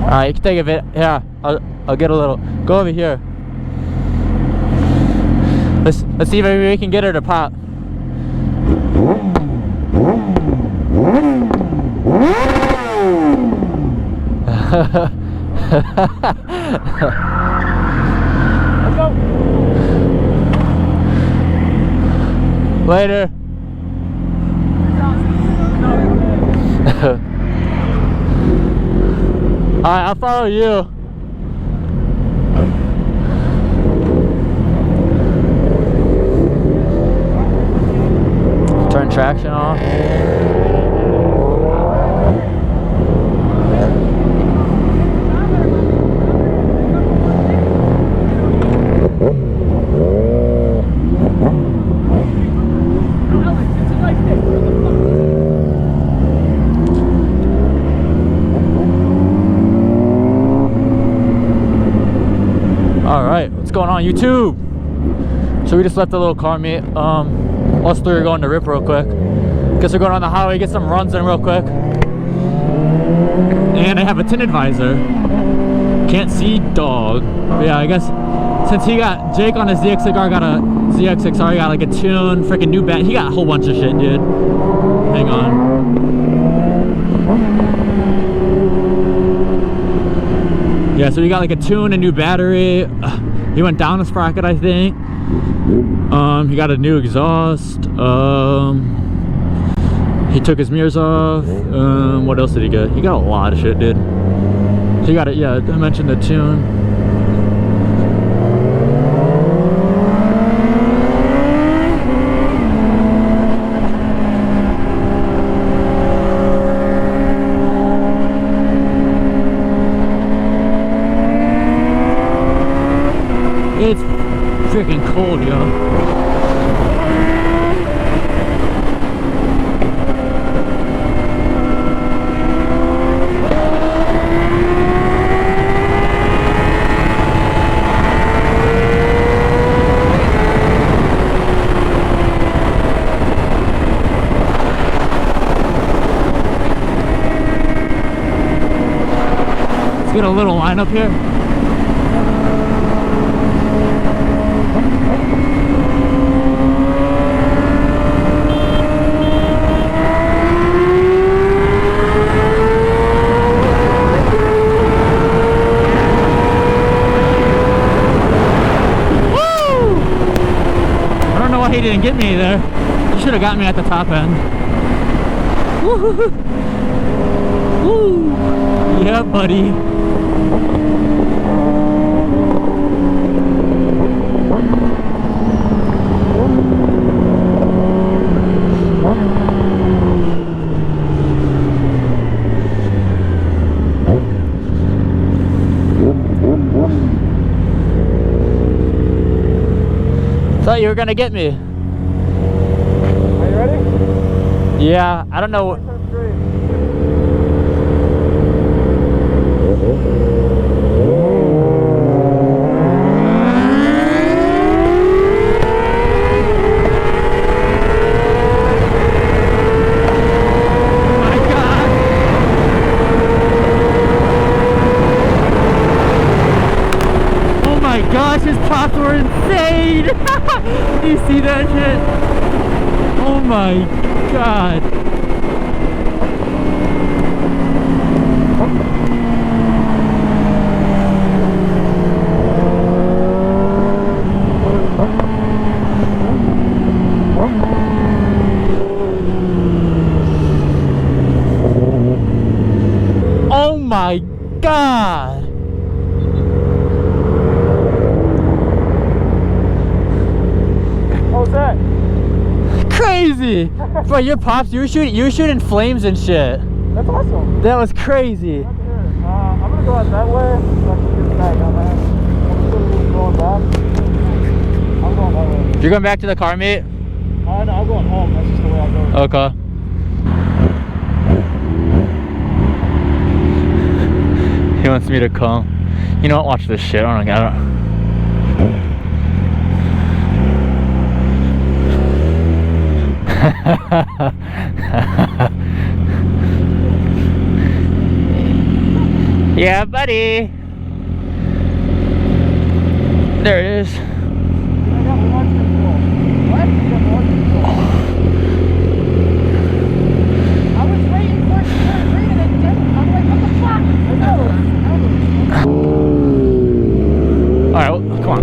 Alright, you can take a bit. Yeah, I'll get a little. Go over here. Let's see if maybe we can get her to pop. Let's go. Later. Alright, I'll follow you. Turn traction off. Alright, what's going on YouTube? So we just left a little car meet. Us three are going to rip real quick. Guess we're going on the highway, get some runs in real quick. And I have a tinted visor. Can't see dog. But yeah, I guess since he got Jake on his ZX6R, got a ZX6R, he got like a tune, freaking new bat. He got a whole bunch of shit, dude. Hang on. Yeah, so he got like a tune, a new battery. He went down a sprocket, I think. He got a new exhaust. He took his mirrors off. What else did he get? He got a lot of shit, dude. He got it. Yeah, I mentioned the tune. It's freaking cold, yo. Let's get a little line up here. He didn't get me there. He should have got me at the top end. Woo! Woo! Yeah, buddy. Thought you were gonna get me. Are you ready? Yeah, I don't know. Gosh, his pops were insane! You see that shit? Oh my god! Oh my god! What was that? Crazy! Bro, your pops, you were shooting flames and shit. That's awesome. That was crazy. I'm gonna go out that way so I can get back on that. I'm going back. I'm going that way. You're going back to the car meet? No, I'm going home. That's just the way I go. Okay. He wants me to come. You know what? Watch this shit. I don't. Yeah, buddy. There it is. I got launch control. What? I got launch control. I was waiting for it to turn green and it didn't. I'm like, what the fuck? I know. Alright, well, come on.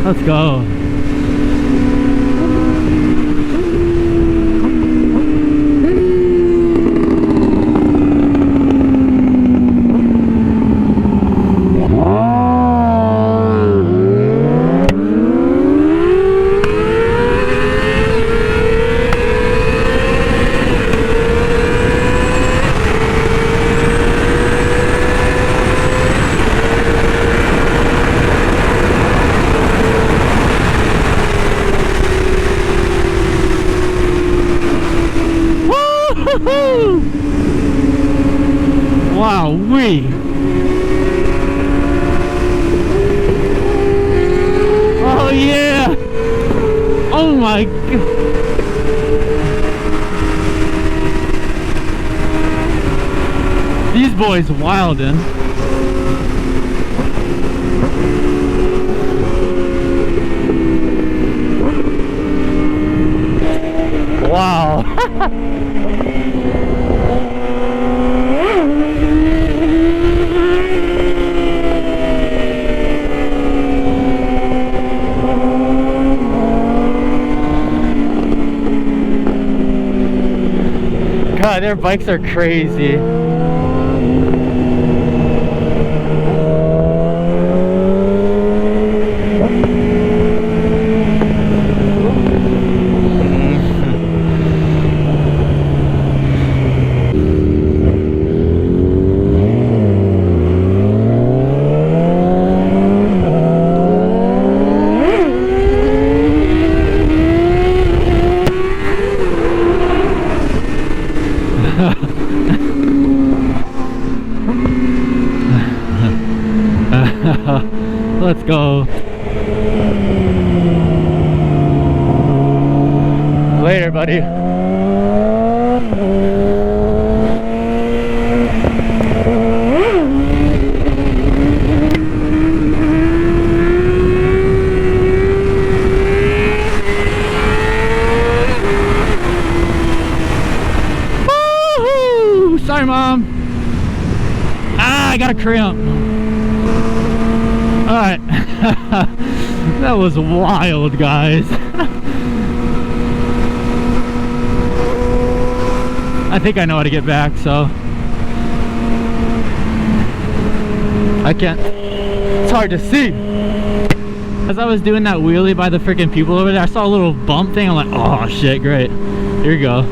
Let's go. Wow, oh yeah! Oh my god! These boys wildin'. Wow! God, their bikes are crazy. Let's go. Later, buddy. Woo-hoo! Sorry, Mom. Ah, I got a cramp. Alright. That was wild, guys. I think I know how to get back, so I can't. It's hard to see. As I was doing that wheelie by the freaking people over there, I saw a little bump thing. I'm like, oh shit, great. Here we go.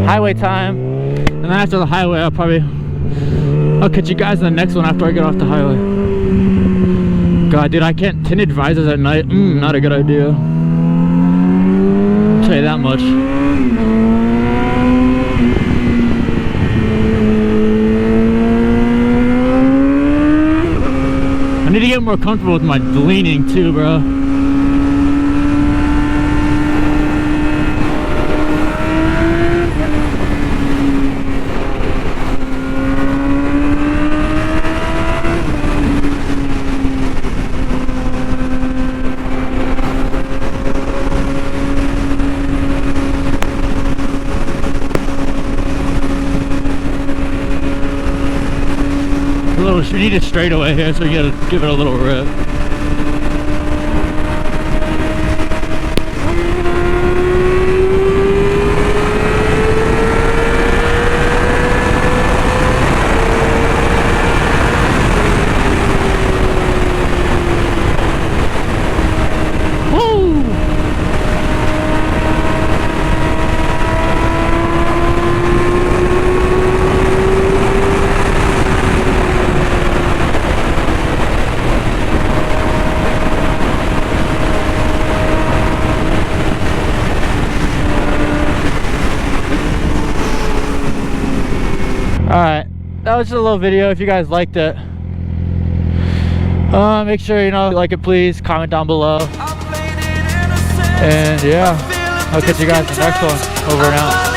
Highway time. And then after the highway, I'll catch you guys in the next one after I get off the highway. God, dude, I can't tinted visors at night. Not a good idea. I'll tell you that much. I need to get more comfortable with my leaning too, bro. We need a straightaway here, so we gotta give it a little rip. it's just a little video. If you guys liked it, make sure, you know, like it please, comment down below. And yeah, I'll catch you guys in the next one. Over and out.